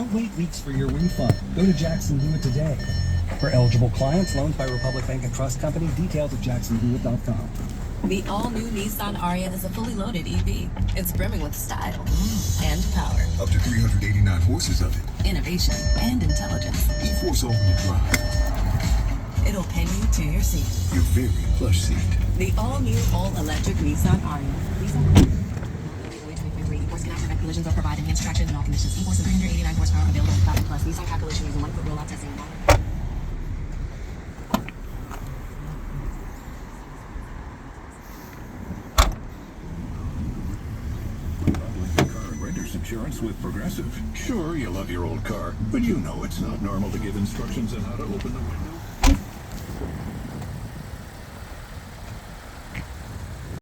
Don't wait weeks for your refund. Go to Jackson Hewitt today. For eligible clients, loans by Republic Bank and Trust Company. Details at jacksonhewitt.com. The all-new Nissan Ariya is a fully loaded EV. It's brimming with style and power. Up to 389 horses of it. Innovation and intelligence. E-Force all-wheel drive. It'll pin you to your seat. Your very plush seat. The all-new, all-electric Nissan Ariya. E-Force cannot prevent collisions or provide enhanced traction in all conditions. E-Force is 389 horsepower available with 5 plus. Nissan calculation using 1-foot rollout testing. Insurance with Progressive. Sure, you love your old car, but you know it's not normal to give instructions on how to open the window.